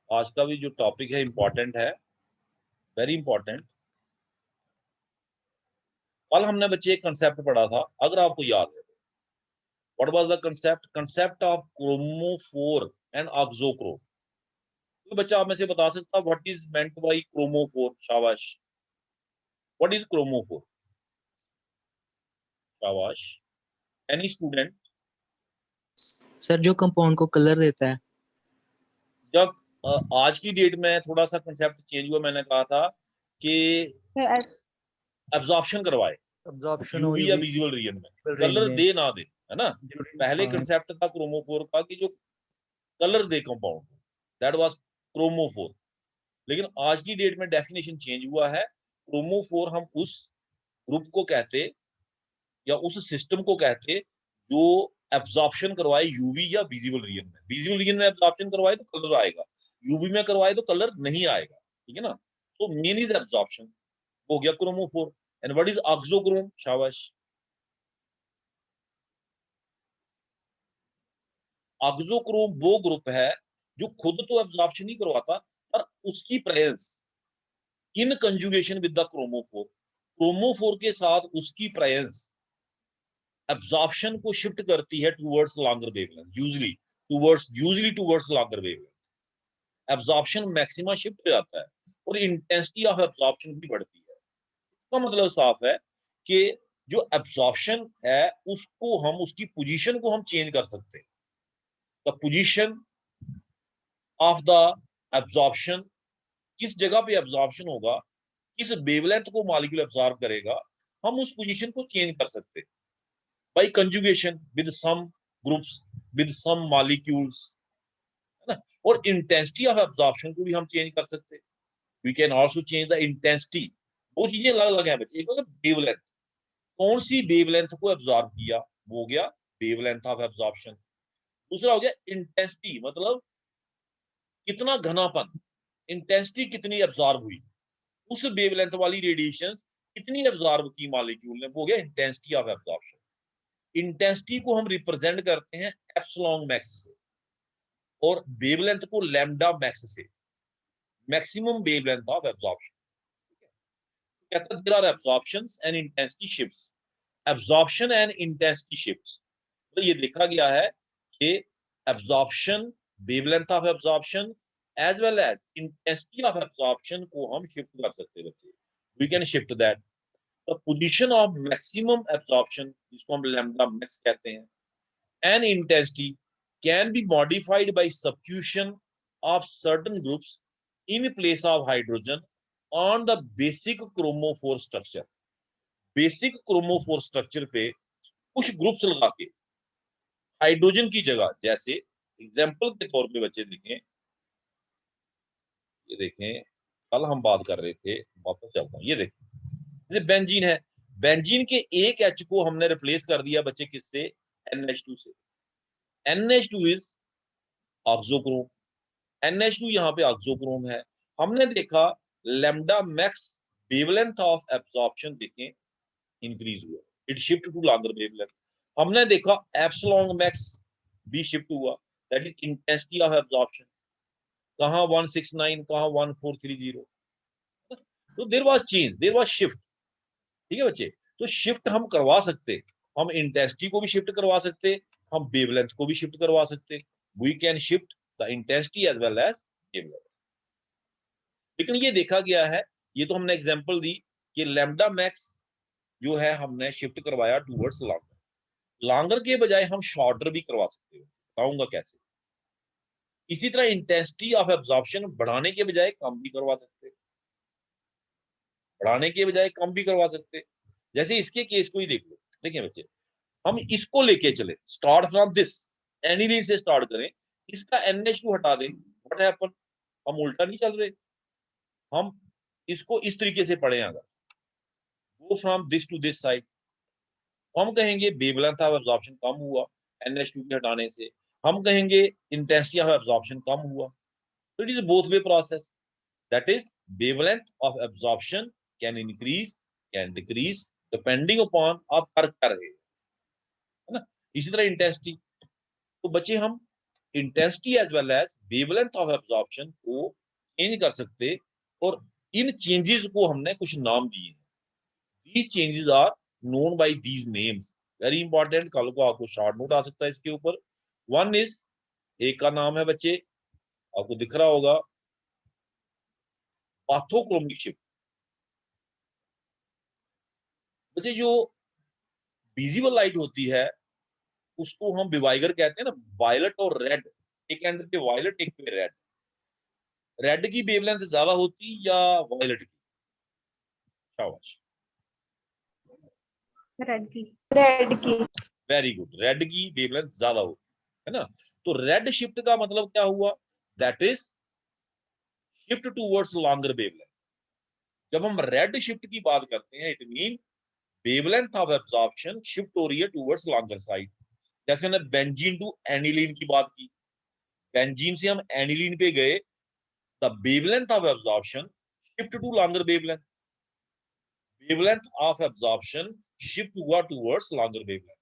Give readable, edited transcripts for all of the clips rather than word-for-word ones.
आज का भी जो टॉपिक है इम्पोर्टेंट है, वेरी इंपॉर्टेंट। कल हमने बच्चे एक कंसेप्ट पढ़ा था, अगर आपको याद है। What was the concept? Concept of chromophore and auxochrome. कोई बच्चा आप में से बता सकता what is meant by chromophore? शाबाश। What is chromophore? शाबाश। Any student? सर जो कंपाउंड को कलर देता है। जब आज की डेट में थोड़ा सा कंसेप्ट चेंज हुआ, मैंने कहा था कि एब्जॉर्प्शन करवाए एब्जॉर्प्शन और यूवी या यूवी विजुअल रीजन में, रेंज कलर में दे ना दे, है ना। पहले हाँ। कंसेप्ट था क्रोमोफोर का कि जो colour they compound, that was chromophore. लेकिन आज की डेट में डेफिनेशन चेंज हुआ है। क्रोमोफोर हम उस ग्रुप को कहते या उस सिस्टम को कहते जो एब्जॉर्प्शन करवाए यूवी या विजिबल रीजन में। विजिबल रीजन में एब्जॉर्प्शन करवाए तो कलर आएगा, यूवी में करवाए तो कलर नहीं आएगा, ठीक है ना। तो मेन इज एब्जॉर्प्शन, हो गया chromophore. And what is auxochrome? शाबाश। ऑक्सोक्रोम वो ग्रुप है जो खुद तो एब्जॉर्प्शन नहीं करवाता, पर उसकी presence in conjugation with the chromophore, chromophore के साथ उसकी प्रेजेंस एब्जॉर्प्शन को शिफ्ट करती है towards longer wavelength, usually towards longer wavelength. Absorption maxima shift हो जाता है और इंटेंसिटी ऑफ एब्जॉर्प्शन भी बढ़ती है। इसका मतलब साफ है कि जो एब्जॉर्प्शन है उसको हम, उसकी पोजीशन को हम चेंज कर सकते हैं। The position of the absorption, किस जगह पे एब्जॉर्प्शन होगा, किस वेवलेंथ को मॉलिक्यूल एब्जॉर्ब करेगा, हम उस पोजीशन को चेंज कर सकते हैं by conjugation with some groups, with some molecules, है ना। और इंटेंसिटी ऑफ एब्जॉर्प्शन को भी हम चेंज कर सकते हैं। We can also change the intensity. वो चीजें अलग अलग है बच्चे। एक होगा वेवलेंथ, कौन सी वेवलेंथ को एब्जॉर्ब किया, वो हो गया वेवलेंथ ऑफ एब्जॉर्प्शन। दूसरा हो गया इंटेंसिटी, मतलब कितना घनापन, इंटेंसिटी कितनी एब्जॉर्ब हुई, उस वेवलेंथ वाली रेडिएशन कितनी एब्जॉर्ब की मॉलिक्यूल ने, वो हो गया इंटेंसिटी ऑफ एब्जॉर्प्शन। इंटेंसिटी को हम रिप्रेजेंट करते हैं एप्सिलॉन मैक्स से और वेवलेंथ को लैम्डा मैक्स से, मैक्सिमम वेवलेंथ ऑफ एब्जॉर्प्शन। कहता है there are absorptions and intensity shifts. Absorption and intensity shifts, तो ये देखा गया है कि absorption, wavelength of absorption as well as intensity of absorption को हम शिफ्ट कर सकते हैं बच्चे। We can shift that. The position of maximum absorption, जिसको हम लैम्डा मैक्स कहते हैं, and intensity can be modified by substitution of certain groups in place of hydrogen on the basic chromophore structure. Basic chromophore structure पे कुछ groups लगा के hydrogen की जगह, जैसे एग्जाम्पल के तौर पे बच्चे देखें, ये देखें, कल हम बात कर रहे थे, वापस चलता हूँ, ये देखें, जैसे बेंजीन है, बेंजीन के एक एच को हमने रिप्लेस कर दिया बच्चे किससे? NH2 से। NH2 इज ऑक्सोक्रोम, NH2 यहाँ पे ऑक्सोक्रोम है। हमने देखा lambda max wavelength of absorption देखें इंक्रीज हुआ, it shift to longer wavelength. हमने देखा एप्सिलॉन मैक्स भी शिफ्ट हुआ, that is intensity of absorption, कहाँ 169, कहाँ 1430। तो there was change, there was shift, ठीक है बच्चे। तो शिफ्ट हम करवा सकते, हम इंटेंसिटी को भी शिफ्ट करवा सकते, हम वेवलेंथ को भी शिफ्ट करवा सकते। We can shift the intensity as well as wavelength. लेकिन ये देखा गया है, ये तो हमने एग्जांपल दी कि लैम्डा मैक्स जो है हमने शिफ्ट करवाया टूवर्ड्स लॉन्गर, लॉन्गर के बजाय हम शॉर्टर भी करवा सकते हो, बताऊंगा कैसे। इसी तरह इंटेंसिटी ऑफ एब्जॉर्प्शन बढ़ाने के बजाय कम भी करवा सकते, बढ़ाने के बजाय कम भी करवा सकते। जैसे इसके केस को ही देख लो, देखिए बच्चे, हम इसको लेके चले, स्टार्ट फ्रॉम दिस, एनिलीन से स्टार्ट करें, इसका NH2 हटा दें, व्हाट हैपन? हम उल्टा नहीं चल रहे, हम इसको इस तरीके से पढ़े, अगर go from this to this side, हम कहेंगे वेवलेंथ ऑफ एब्जॉर्प्शन कम हुआ NH2 के हटाने से, हम कहेंगे इंटेंसिटी ऑफ एब्जॉर्प्शन कम हुआ। So it is both way process. That is, wavelength of absorption can increase, can decrease depending upon आप कर क्या रहे, है ना। इसी तरह इंटेंसिटी। तो बच्चे हम intensity as well as wavelength of absorption को चेंज कर सकते, और इन चेंजेस को हमने कुछ नाम दिए हैं। These changes are known by these names. Very important, कल को आपको शॉर्ट नोट आ सकता है इसके ऊपर। वन इज, एक का नाम है बच्चे, आपको दिख रहा होगा, पाथोक्रोमिक शिफ्ट। बच्चे जो विजिबल लाइट होती है उसको हम विवाइगर कहते हैं ना, वायलेट और रेड, एक एंड पे वायलेट एक पे रेड। रेड की वेवलेंथ ज्यादा होती या वायलेट की? शाबाश, रेड की। वेरी गुड, रेड की वेवलेंथ ज्यादा होती है ना। तो रेड शिफ्ट का मतलब क्या हुआ? That is shift towards longer wavelength. जब हम रेड शिफ्ट की बात करते हैं, it mean wavelength of absorption shift हो रही है टूवर्ड्स लॉन्गर साइड। जैसे हमने बेंजीन टू एनिलीन की बात की, बेंजीन से हम एनिलीन पे गए, the wavelength of absorption shift to longer wavelength, wavelength of absorption shift हुआ टूवर्ड्स लॉन्गर वेवलेंथ,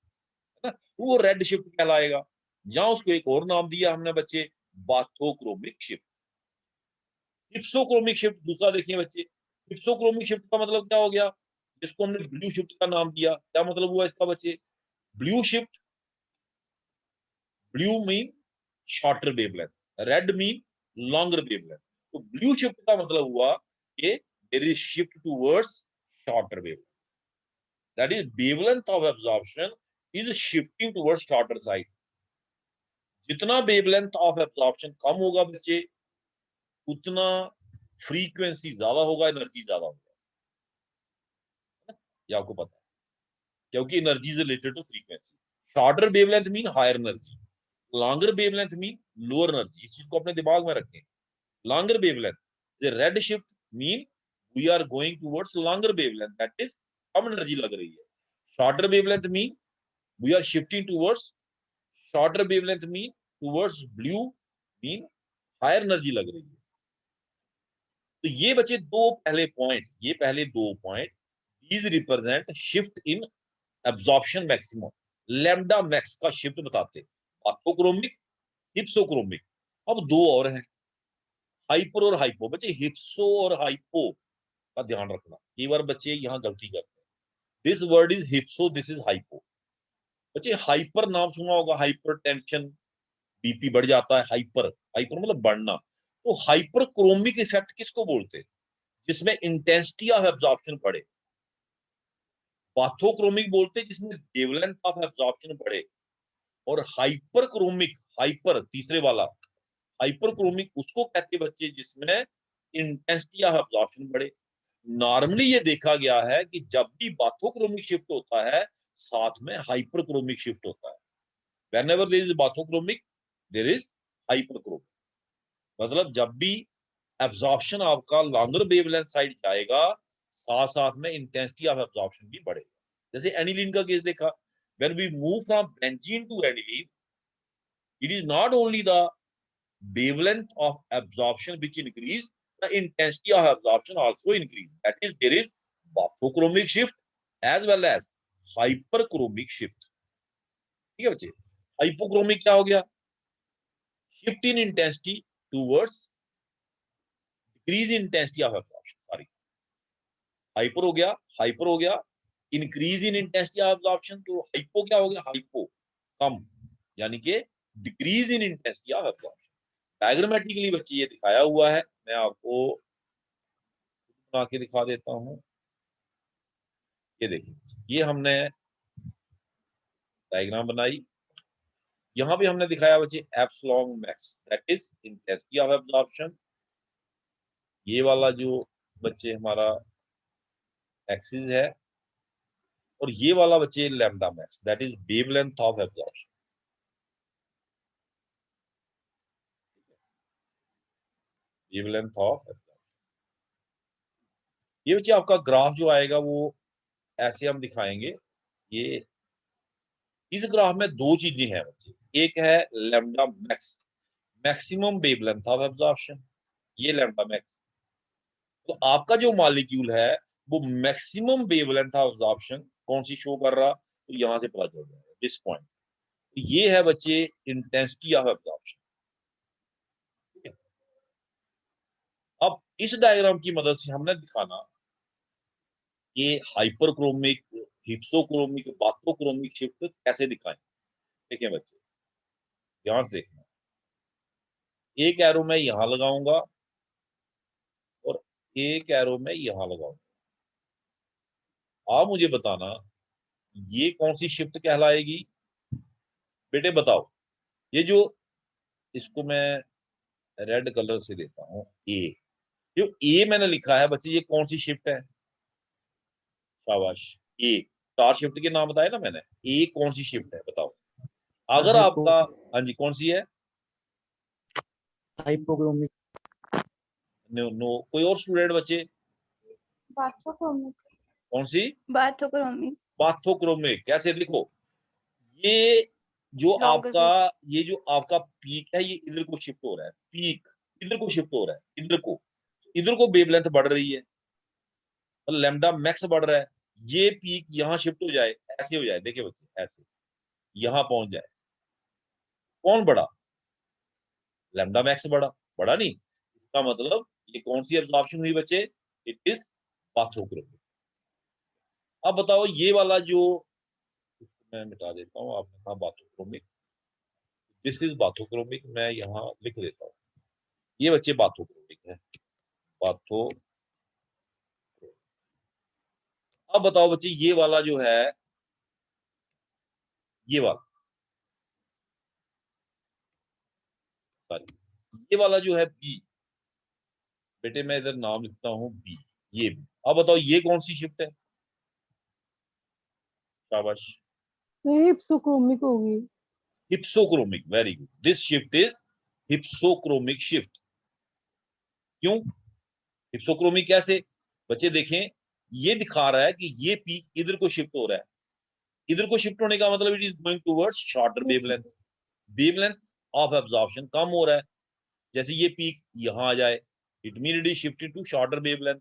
है ना, वो रेड शिफ्ट कहलाएगा। जहां उसको एक और नाम दिया हमने बच्चे, बाथोक्रोमिक शिफ्ट। हिप्सोक्रोमिक शिफ्ट दूसरा देखिए बच्चे, हिप्सोक्रोमिक शिफ्ट का मतलब क्या हो गया? जिसको हमने ब्लू शिफ्ट का नाम दिया, क्या मतलब हुआ इसका बच्चे? Blue shift, blue mean shorter wavelength, red mean longer wavelength. तो ब्लू शिफ्ट का मतलब हुआ कि there is shift towards shorter wavelength, that is wavelength of absorption is shifting towards shorter side. जितना वेवलेंथ ऑफ एब्जॉर्प्शन कम होगा बच्चे, उतना फ्रीक्वेंसी ज्यादा होगा, एनर्जी ज्यादा होगा, ये आपको पता है, क्योंकि energy is related to frequency. Shorter wavelength mean higher energy, longer wavelength mean lower energy. इस चीज को अपने दिमाग में रखें। Longer wavelength, the red shift mean we are going towards longer wavelength, that is कम एनर्जी लग रही है। Shorter wavelength mean we are shifting towards, shorter wavelength mean towards blue mean higher energy लग रही है। तो ये बचे दो पहले पॉइंट, ये पहले दो point, these represent shift in absorption maximum, lambda max का शिफ्ट बताते, पाथोक्रोमिक, हिप्सोक्रोमिक। अब दो और हैं, हाइपर और हाइपो। बच्चे हिप्सो और हाइपो का ध्यान रखना, कई बार बच्चे यहाँ गलती करते हैं। This word is hypso, this is hypo. बच्चे हाइपर नाम सुना होगा, हाइपर टेंशन, बीपी बढ़ जाता है, हाइपर, हाइपर मतलब बढ़ना। तो हाइपर क्रोमिक इफेक्ट किसको बोलते हैं? जिसमें इंटेंसिटी ऑफ एब्जॉर्प्शन बढ़े। पाथोक्रोमिक बोलते हैं जिसमें वेवलेंथ ऑफ एब्जॉर्प्शन बढ़े। और हाइपर क्रोमिक, हाइपर तीसरे वाला, हाइपर क्रोमिक उसको कहते हैं बच्चे जिसमें इंटेंसिटी ऑफ एब्जॉर्प्शन बढ़े। नॉर्मली ये देखा गया है कि जब भी बाथोक्रोमिक शिफ्ट होता है, साथ में हाइपर क्रोमिक शिफ्ट होता है। whenever there is bathochromic, there is hyperchromic. मतलब जब भी एब्जॉर्प्शन आपका लॉन्गर वेवलेंथ साइड जाएगा, साथ साथ में इंटेंसिटी ऑफ एब्जॉर्प्शन भी बढ़ेगा। जैसे एनिलीन का केस देखा, when we move from benzene to aniline, it is not only the wavelength of absorption which increase, the intensity of absorption also increase, that is there is bathochromic shift as well as hyperchromic shift। ठीक है बच्चे, hypochromic क्या हो गया? Shift in intensity towards decrease intensity of absorption, sorry, hyper हो गया, hyper हो गया, increase in intensity of absorption. तो हाइपो क्या हो गया? हाइपो, कम, यानी कि decrease in intensity of absorption. Diagrammatically बच्चे ये दिखाया हुआ है, मैं आपको बना के दिखा देता हूं। ये देखिए, ये हमने डायग्राम बनाई, यहां पे हमने दिखाया बच्चे epsilon max, that is intensity of absorption. ये वाला जो बच्चे हमारा एक्सिस है, और ये वाला बच्चे lambda max, that is wavelength of absorption. Wavelength of absorption, ये बच्चे आपका ग्राफ जो आएगा वो ऐसे हम दिखाएंगे। ये इस ग्राफ में दो चीजें हैं बच्चे, एक है lambda max, maximum wavelength of absorption, ये लैम्डा मैक्स। तो आपका जो मॉलिक्यूल है वो मैक्सिमम वेवलेंथ ऑफ एब्जॉर्प्शन कौन सी शो कर रहा, तो यहां से पता चल जाएगा दिस पॉइंट। ये है बच्चे इंटेंसिटी ऑफ एब्जॉर्प्शन, अब इस डायग्राम की मदद से हमने दिखाना कि हाइपरक्रोमिक, हिप्सोक्रोमिक, बाथोक्रोमिक शिफ्ट कैसे दिखाएं। देखिए बच्चे, ध्यान से देखना, एक एरो मैं यहां लगाऊंगा और एक एरो मैं यहां लगाऊंगा। आप मुझे बताना ये कौन सी शिफ्ट कहलाएगी। बेटे बताओ, ये जो, इसको मैं रेड कलर से देता हूं, ए, जो ए मैंने लिखा है बच्चे, ये कौन सी शिफ्ट है? शाबाश, ए। चार शिफ्ट के नाम बताए ना मैंने, ए कौन सी शिफ्ट है बताओ। अगर हाइपो आपका, हाँ जी, कौन सी है? हाइपोक्रोमिक नो नो, कोई और स्टूडेंट बच्चे? बाथोक्रोमिक। कौन सी? बाथोक्रोमिक। पार्थोक्रोमिक। कैसे? देखो, ये जो लॉन्गर आपका, से। ये जो आपका पीक है, ये इधर को शिफ्ट हो रहा है, पीक इधर को शिफ्ट हो रहा है, इधर को वेवलेंथ बढ़ रही है, लैम्डा मैक्स बढ़ रहा है। ये पीक यहाँ शिफ्ट हो जाए, ऐसे हो जाए, देखिए बच्चे, ऐसे यहाँ पहुंच जाए, कौन बढ़ा? लैम्डा मैक्स बढ़ा। बढ़ा नहीं? इसका मतलब ये कौन सी एब्जॉर्प्शन हुई बच्चे? It is bathochromic. अब बताओ ये वाला जो, इसको मैं मिटा देता हूँ, आपने कहा बाथोक्रोमिक, दिस इज बाथोक्रोमिक, मैं यहाँ लिख देता हूँ, ये बच्चे बाथोक्रोमिक है, बाथो। अब बताओ बच्चे, ये वाला जो है, ये वाला, सॉरी, ये वाला जो है बी, बेटे मैं इधर नाम लिखता हूँ बी, ये बी। अब बताओ ये कौन सी शिफ्ट है? शाबाश, हिप्सोक्रोमिक होगी। Hypsochromic, very good, this shift is hypsochromic shift. क्यों हिप्सोक्रोमिक? कैसे बच्चे? देखें, ये दिखा रहा है कि ये पीक इधर को शिफ्ट हो रहा है, इधर को शिफ्ट होने का मतलब it is going towards shorter wavelength, wavelength of absorption कम हो रहा है। जैसे ये पीक यहां आ जाए, it mean it is shifted to shorter wavelength.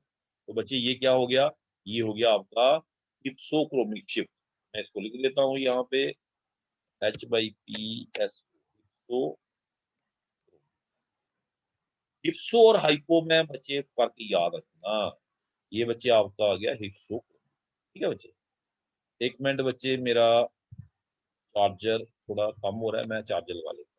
तो बच्चे ये क्या हो गया? ये हो गया आपका हिप्सोक्रोमिक शिफ्ट। मैं इसको लिख देता हूं यहाँ पे, H/P/S। तो हिप्सो और हाइपो में बच्चे फर्क याद रखना। ये बच्चे आपका आ गया हिप्सो। ठीक है बच्चे, एक मिनट बच्चे, मेरा चार्जर थोड़ा कम हो रहा है, मैं चार्जर लगा लेता हूँ।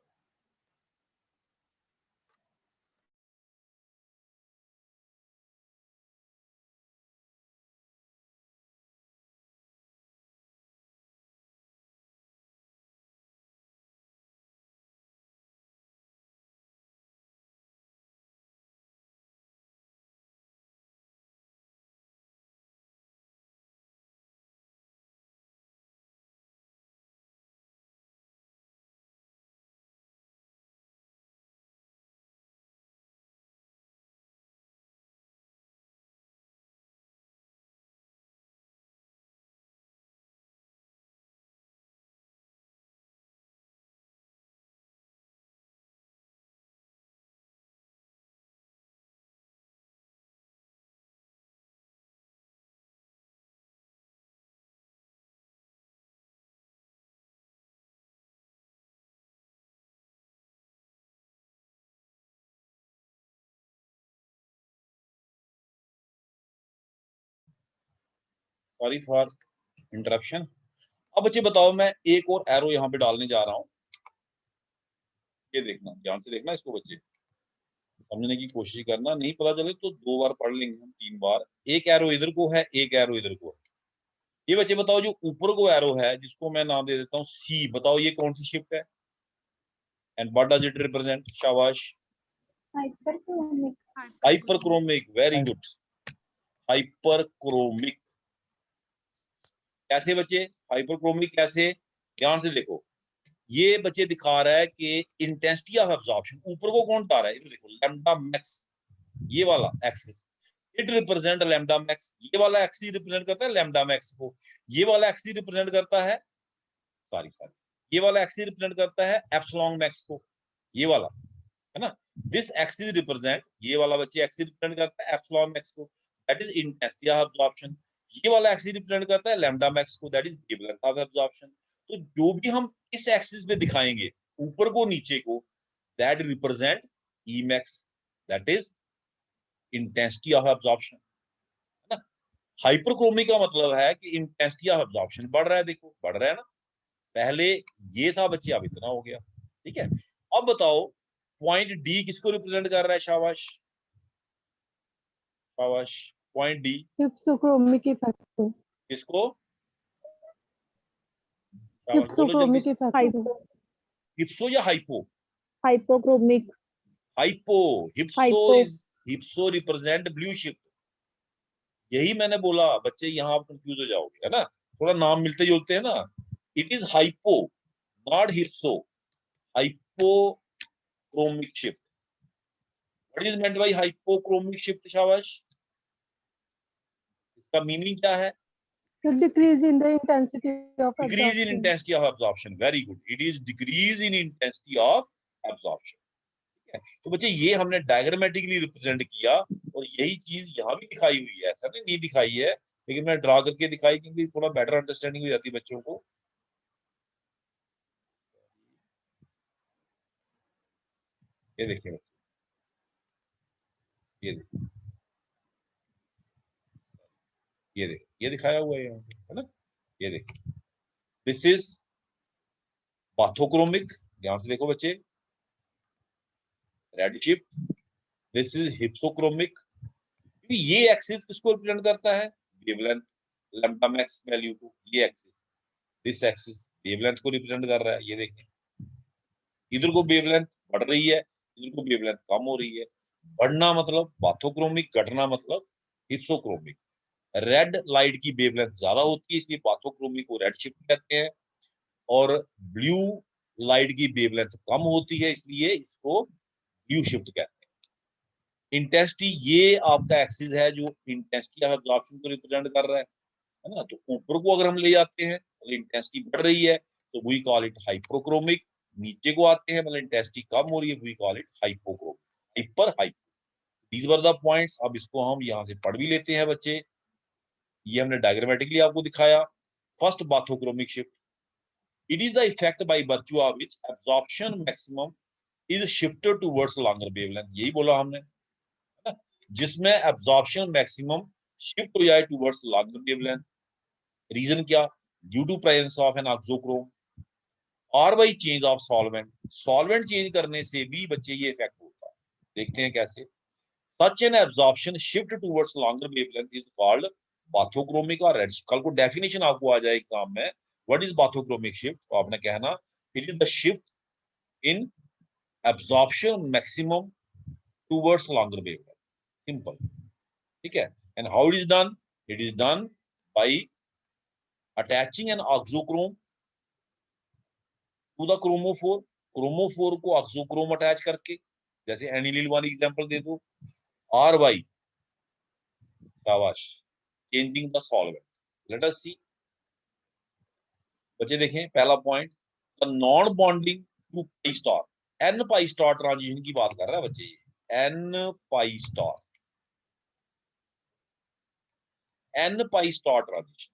Sorry for interruption. अब बच्चे बताओ, मैं एक और एरो यहाँ पे डालने जा रहा हूँ, ये देखना, ध्यान से देखना इसको बच्चे, समझने की कोशिश करना, नहीं पता चले तो दो बार पढ़ लेंगे हम, तीन बार। एक एरो इधर को है, एक एरो इधर को है। ये बच्चे बताओ, जो ऊपर को एरो है, जिसको मैं नाम दे देता हूँ सी, बताओ ये कौन सी शिफ्ट है and what does it represent? शाबाश, hyperchromic. Hyperchromic, very good, hyperchromic. कैसे बच्चे हाइपरक्रोमिक कैसे? ध्यान से देखो, ये बच्चे दिखा रहा है कि इंटेंसिटी ऑफ एब्जॉर्प्शन ऊपर को कौन बता रहा है? इधर देखो, लैम्डा मैक्स, ये वाला axis, it represent lambda max. ये वाला एक्सिस रिप्रेजेंट करता है लैम्डा मैक्स को, ये वाला एक्सिस रिप्रेजेंट करता है, सॉरी सॉरी, ये वाला एक्सिस रिप्रेजेंट करता है एप्सिलॉन मैक्स को, ये वाला है ना। दिस एक्सिस रिप्रेजेंट, ये वाला बच्चे एक्सिस रिप्रेजेंट करता है एप्सिलॉन मैक्स को, that is intensity of absorption. ये वाला एक्सिस रिप्रेजेंट करता है लैम्डा मैक्स को, that is wavelength of absorption. तो जो भी हम इस एक्सिस पे दिखाएंगे, ऊपर को नीचे को, that represent E max, that is intensity of absorption, है ना। हाइपरक्रोमिक का मतलब है कि इंटेंसिटी ऑफ एब्जॉर्प्शन बढ़ रहा है, देखो बढ़ रहा है ना, पहले ये था बच्चे, अब इतना हो गया, ठीक है। अब बताओ पॉइंट डी किसको रिप्रेजेंट कर रहा है? शाबाश शाबाश, पॉइंट डी हिप्सोक्रोमिक इफेक्ट को, किसको? शाबाश, बोलो जल्दी हिप्सोक्रोमिक से। इफेक्ट को, हिप्सो या hypo? Hypochromic, hypo. Hypso hypo, is, hypso represent blue shift. यही मैंने बोला बच्चे, यहाँ आप कंफ्यूज हो जाओगे, है ना, थोड़ा नाम मिलते जुलते हैं ना। It is hypo not hypso, hypochromic shift. What is meant by hypochromic shift? शाबाश, इसका मीनिंग क्या है? the decrease in the intensity of decrease in absorption. Intensity of absorption, very good, it is decrease in intensity of absorption. ठीक है, तो बच्चे ये हमने डायग्रामेटिकली रिप्रेजेंट किया, और यही चीज यहाँ भी दिखाई हुई है, ऐसा नहीं दिखाई है, लेकिन मैं ड्रा करके दिखाई क्योंकि थोड़ा बेटर अंडरस्टैंडिंग हो जाती है बच्चों को। ये देखिए, ये देखिए, ये देखिए, ये दिखाया हुआ है यहाँ पे, है ना, ये देखिए, दिस इज बाथोक्रोमिक, ध्यान से देखो बच्चे, red shift, this is hypsochromic. ये एक्सिस किसको रिप्रेजेंट करता है? वेवलेंथ, लैम्डा मैक्स वैल्यू को, ये एक्सिस, दिस एक्सिस वेवलेंथ को रिप्रेजेंट कर रहा है। ये देखिए, इधर को वेवलेंथ बढ़ रही है, इधर को वेवलेंथ कम हो रही है। बढ़ना मतलब बाथोक्रोमिक, घटना मतलब हिप्सोक्रोमिक। रेड लाइट की वेवलेंथ ज्यादा होती है, इसलिए बाथोक्रोमिक को रेड शिफ्ट कहते हैं, और ब्लू लाइट की वेवलेंथ कम होती है, इसलिए इसको ब्लू शिफ्ट कहते हैं। इंटेंसिटी, ये आपका एक्सिस है जो इंटेंसिटी ऑफ एब्जॉर्प्शन को रिप्रेजेंट कर रहा है ना। तो ऊपर को अगर हम ले जाते हैं तो इंटेंसिटी बढ़ रही है, तो वी कॉल इट हाइपोक्रोमिक। नीचे को आते हैं मतलब इंटेंसिटी कम हो रही है, we call it hypochromic, hyper hypo. These were the points. अब इसको हम यहाँ से पढ़ भी लेते हैं बच्चे, ये हमने डायग्रामेटिकली आपको दिखाया। First bathochromic shift, it is the effect by virtue of which absorption maximum is shifted towards longer wavelength, यही बोला हमने, है ना, जिसमें absorption maximum shift हो जाए towards longer wavelength। रीजन क्या? Due to presence of an auxochrome, और by change of solvent, solvent change करने से भी बच्चे ये इफेक्ट होता है। देखते हैं कैसे। Such an absorption shift towards longer wavelength is called bathochromic और रेड। कल को डेफिनेशन आपको आ जाए एग्जाम में, व्हाट इज बाथोक्रोमिक शिफ्ट, तो आपने कहना it is the shift in absorption maximum towards longer wavelength, simple, ठीक है। And how it is done? It is done by attaching an auxochrome to the chromophore, chromophore को auxochrome attach करके, जैसे aniline वाली example दे दो, और by, शाबाश, changing the solvent. Let us see बच्चे, देखें पहला point, the non bonding to pi star, n pi star transition की बात कर रहा है बच्चे, ये n pi star, n pi star transition,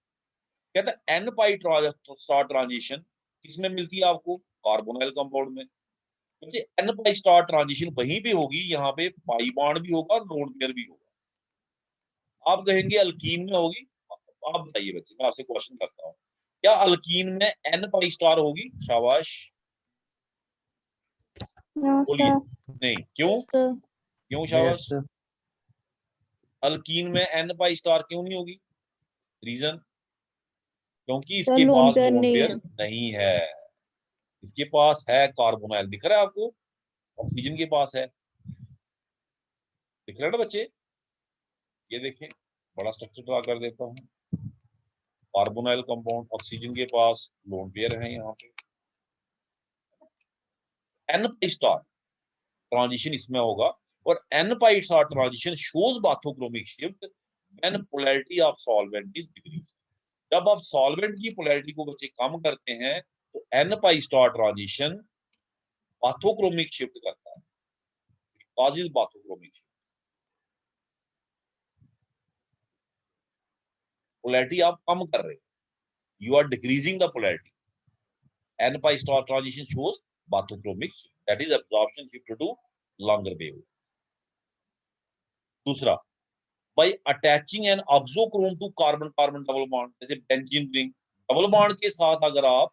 कहता है एन पाई स्टार ट्रांजिशन किसमें मिलती है आपको? कार्बोनाइल कंपाउंड में। बच्चे एन पाई स्टार ट्रांजिशन वहीं पे होगी, यहाँ पे पाई बॉन्ड भी होगा और लोन पेयर भी होगा। आप कहेंगे अल्कीन में होगी, आप बताइए बच्चे, मैं आपसे क्वेश्चन करता हूँ, क्या अल्कीन में एन पाई स्टार होगी? शाबाश, नो बोलिए। सर। नहीं, क्यों? सर क्यों? Yes, शाबाश, sir. अल्कीन में एन पाई स्टार क्यों नहीं होगी? रीजन, क्योंकि सर इसके लोन पास पेयर लोन नहीं पेयर है। नहीं है, इसके पास है कार्बोनाइल, दिख रहा है आपको, ऑक्सीजन के पास है, दिख रहा है ना बच्चे? ये देखें, बड़ा स्ट्रक्चर ड्रा कर देता हूँ, कार्बोनाइल कंपाउंड, ऑक्सीजन के पास लोन पेयर है यहाँ पे, एन पाई स्टार ट्रांजिशन इसमें होगा, और n pi star transition shows bathochromic shift when polarity of solvent is decrease. जब आप सॉल्वेंट की पोलैरिटी को बच्चे कम करते हैं, तो n pi star transition bathochromic shift करता है, कॉजेज बाथोक्रोमिक शिफ्ट। पोलैरिटी आप कम कर रहे हो, you are decreasing the polarity. N pi star transition shows bathochromic shift, that is absorption shift to longer wave. दूसरा, by attaching an auxochrome to carbon carbon double bond, जैसे benzene ring, double bond के साथ अगर आप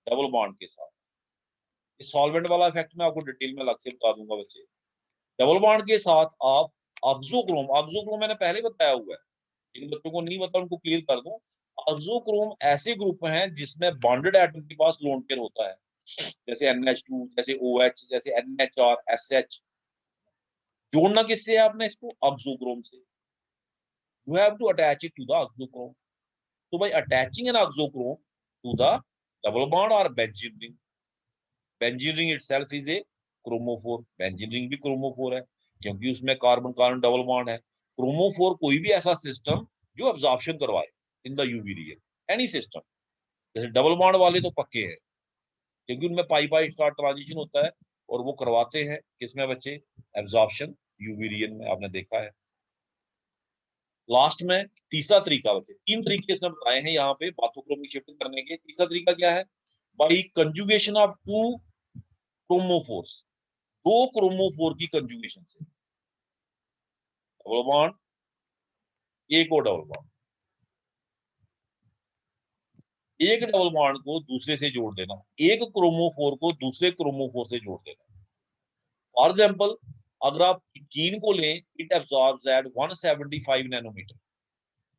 double bond के साथ, इस solvent वाला इफेक्ट मैं आपको डिटेल में अलग से बता दूंगा बच्चे। डबल बॉन्ड के साथ आप ऑक्सोक्रोम मैंने पहले बताया हुआ है, जिन बच्चों को नहीं पता उनको क्लियर कर दूं। ऑक्सोक्रोम ऐसे ग्रुप हैं जिसमें बॉन्डेड एटम के पास लोन पेयर होता है, जैसे NH2, जैसे OH, जैसे NHR, SH। जोड़ना किससे है आपने इसको? ऑक्सोक्रोम से। You have to attach it to the auxochrome. So by attaching an oxochrome to the double bond or benzene ring itself is a chromophore। benzene ring भी chromophore है क्योंकि उसमें कार्बन कार्बन डबल बॉन्ड है। chromophore कोई भी ऐसा system जो absorption करवाए in the UV ray, any system. जैसे डबल बॉन्ड वाले तो पक्के हैं क्योंकि उनमें पाई पाई स्टार ट्रांजिशन होता है और वो करवाते हैं किसमें बच्चे? एब्जॉर्प्शन यूवी रे में, आपने देखा है। लास्ट में तीसरा तरीका बचे, 3 तरीके इसने बताए हैं यहाँ पे बाथोक्रोमिक शिफ्ट करने के। तीसरा तरीका क्या है? By conjugation of 2 chromophores, 2 chromophore की कंजुगेशन से। डबल बॉन्ड, एक और डबल बॉन्ड, एक डबल बॉन्ड को दूसरे से जोड़ देना, एक क्रोमोफोर को दूसरे क्रोमोफोर से जोड़ देना। फॉर एग्जाम्पल, अगर आप कीन को लें, इट एब्सॉर्ब्स एट 175 नैनोमीटर,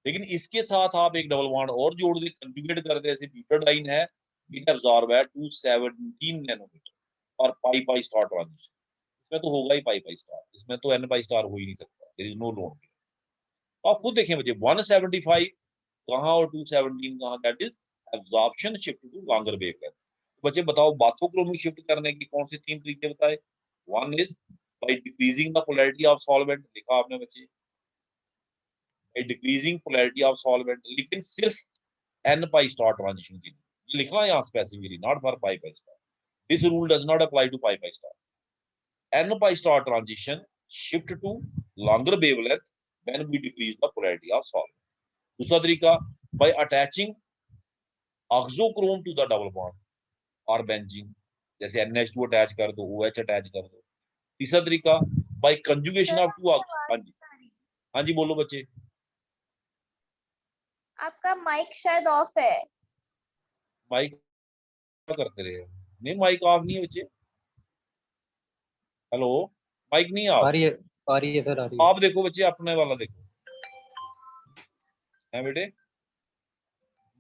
लेकिन इसके साथ आप एक डबल बॉन्ड और जोड़ दे, कंजुगेट कर दे, जैसे ब्यूटाडाइन है, इट एब्सॉर्ब है 217 नैनोमीटर और पाई पाई स्टार ट्रांजिशन। इसमें तो होगा ही पाई पाई स्टार, इसमें तो n पाई स्टार हो ही नहीं सकता, देयर इज नो लोन। तो आप खुद देखें बच्चे, 175 कहां और 217 कहां, that is absorption shift to longer wavelength. बच्चे बताओ बाथोक्रोमिक शिफ्ट करने की कौन से 3 तरीके बताए? One is by decreasing the polarity of solvent, लिखा आपने बच्चे, डिक्रीजिंग पोलैरिटी ऑफ सॉल्वेंट, लेकिन सिर्फ n पाई स्टार ट्रांजिशन के लिए, ये लिखना है यहाँ specifically, not for pi pi star. This rule does not apply to pi pi star. n pi star transition shift to longer wavelength when we decrease the polarity of solvent. दूसरा तरीका, by attaching auxochrome to the double bond और benzene, जैसे NH2 attach कर दो, OH attach कर दो। तीसरा तरीका, बाय कंजुगेशन ऑफ 2 हाँ जी, हाँ जी बोलो बच्चे। आपका माइक शायद ऑफ है। माइक करते रहे, नहीं माइक ऑफ नहीं है बच्चे। हेलो, माइक नहीं आ ऑफ? रही है, आ रही है सर, आ रही है। आप देखो बच्चे, अपने वाला देखो है बेटे, आ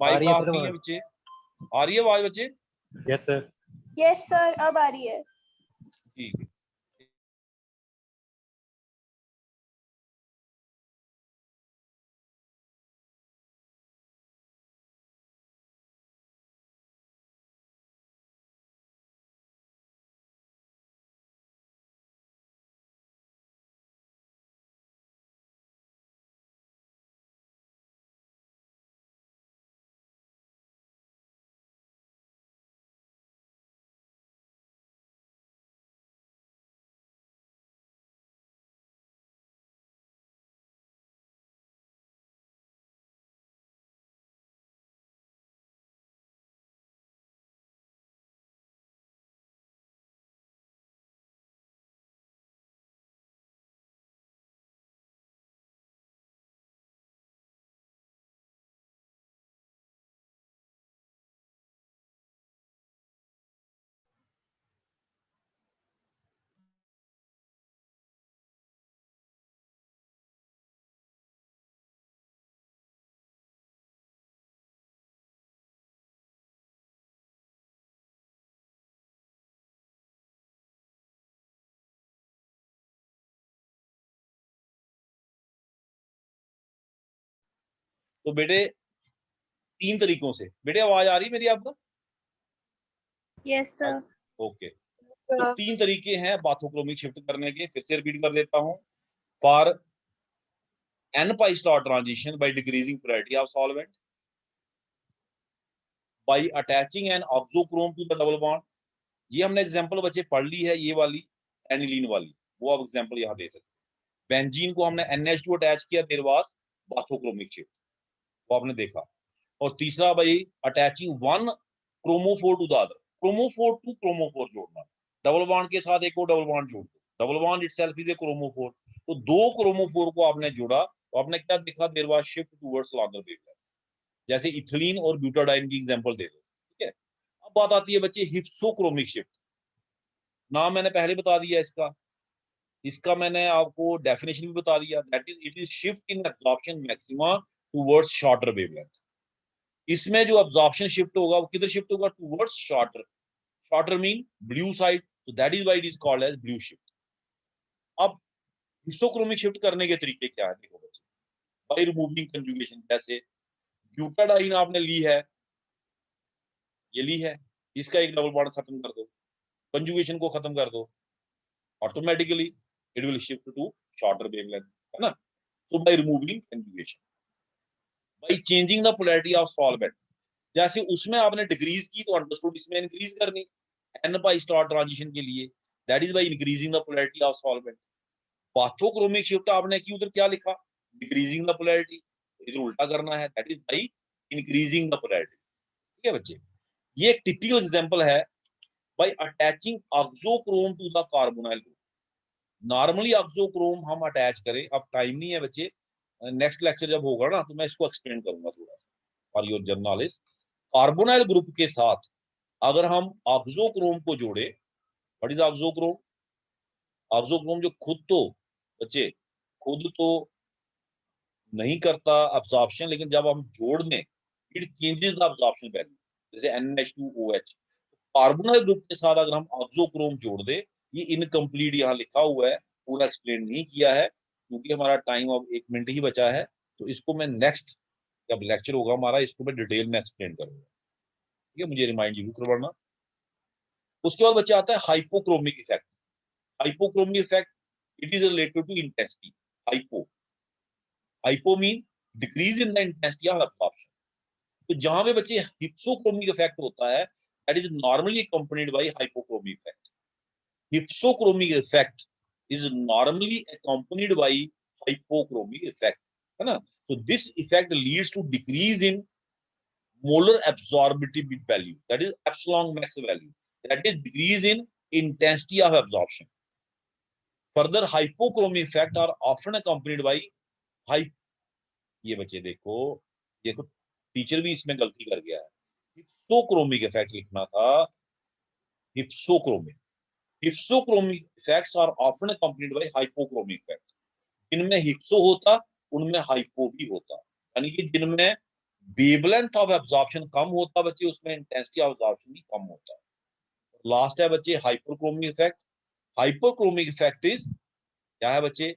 माइक रही है ऑफ सर नहीं है आवाज। बच्चे। आ रही है आवाज बच्चे? Yes sir. यस सर, अब आ रही है। ठीक है। तो बेटे 3 तरीकों से, बेटे आवाज आ रही है मेरी आपको? Yes sir. ओके, तो 3 तरीके हैं बाथोक्रोमिक शिफ्ट करने के, फिर से रिपीट कर देता हूं। For n pi star transition by decreasing polarity of solvent, by attaching an oxochrome to the double bond। ये हमने एग्जांपल बच्चे पढ़ ली है, ये वाली एनिलीन वाली, वो आप एग्जांपल यहाँ दे सकते हैं। बेंजीन को हमने NH2 अटैच किया, देयर वाज बाथोक्रोमिक शिफ्ट, वो आपने देखा। और तीसरा भाई, attaching one chromophore to the other, chromophore to chromophore जोड़ना, डबल बॉन्ड के साथ एक और डबल बॉन्ड जोड़ दो, double bond itself is a chromophore, तो दो क्रोमोफोर को आपने जोड़ा तो आपने क्या देखा, there was shift towards longer wavelength. जैसे इथिलीन और ब्यूटाडाइन की एग्जांपल दे दो, ठीक है। अब बात आती है बच्चे हिप्सोक्रोमिक शिफ्ट। नाम मैंने पहले बता दिया इसका, इसका मैंने आपको डेफिनेशन भी बता दिया, that is it is shift in absorption maxima towards shorter wavelength. इसमें जो एब्जॉर्प्शन शिफ्ट होगा वो किधर शिफ्ट होगा, towards shorter. Shorter mean blue side, so that is why it is called as blue shift. अब हिप्सोक्रोमिक शिफ्ट करने के तरीके क्या है, देखो बच्चे, बाय रिमूविंग कंजुगेशन। जैसे ब्यूटाडाइन आपने ली है, ये ली है, इसका एक डबल बॉन्ड खत्म कर दो, कंजुगेशन को खत्म कर दो, automatically it will shift to shorter wavelength, है ना। So by removing conjugation, by changing the polarity of solvent. जैसे उसमें आपने डिक्रीज की तो अंडरस्टूड इसमें इंक्रीज करनी, n बाय स्टार ट्रांजिशन के लिए, that is by increasing the polarity of solvent. Bathochromic shift आपने की, उधर क्या लिखा, डिक्रीजिंग द पोलैरिटी, इधर उल्टा करना है, that is by increasing the polarity, ठीक है बच्चे। ये एक टिपिकल एग्जांपल है by attaching auxochrome to the carbonyl group. Normally auxochrome हम अटैच करें, अब टाइम नहीं है बच्चे, नेक्स्ट लेक्चर जब होगा ना तो मैं इसको एक्सप्लेन करूंगा थोड़ा for your general knowledge. Carbonyl group के साथ अगर हम ऑक्सोक्रोम को जोड़े, व्हाट इज ऑक्सोक्रोम, ऑक्सोक्रोम जो खुद तो बच्चे खुद तो नहीं करता अब्जॉर्प्शन, लेकिन जब हम जोड़ दें it changes the absorption value, जैसे NH2OH। कार्बोनाइल ग्रुप के साथ अगर हम ऑक्सोक्रोम जोड़ दे, ये इनकम्प्लीट यहाँ लिखा हुआ है, पूरा एक्सप्लेन नहीं किया है क्योंकि हमारा टाइम अब 1 मिनट ही बचा है, तो इसको मैं नेक्स्ट जब लेक्चर होगा हमारा इसको मैं डिटेल में एक्सप्लेन करूंगा, ठीक है। मुझे रिमाइंड जरूर करवाना। उसके बाद बच्चा आता है hypochromic effect. Hypochromic effect it is related to intensity. Hypo mean decrease in the intensity of absorption. तो जहां पे बच्चे हिप्सोक्रोमिक इफेक्ट होता है that is normally accompanied by hypochromic effect. Hypsochromic effect is normally accompanied by hypochromic effect, है ना। so this effect leads to decrease in molar absorptivity value, that is epsilon max value, that is decrease in intensity of absorption. Further hypochromic effect are often accompanied by high, ये बच्चे देखो, देखो teacher भी इसमें गलती कर गया है, हिप्सोक्रोमिक इफेक्ट लिखना था, hypsochromic. Hypsochromic effects are often accompanied by hypochromic effect. जिनमें हिप्सो होता उनमें हाइपो भी होता, यानी कि जिनमें वेवलेंथ ऑफ एब्जॉर्प्शन कम होता बच्चे उसमें इंटेंसिटी ऑफ एब्जॉर्प्शन भी कम होता। लास्ट है बच्चे hyperchromic effect. Hyperchromic effect is क्या है बच्चे,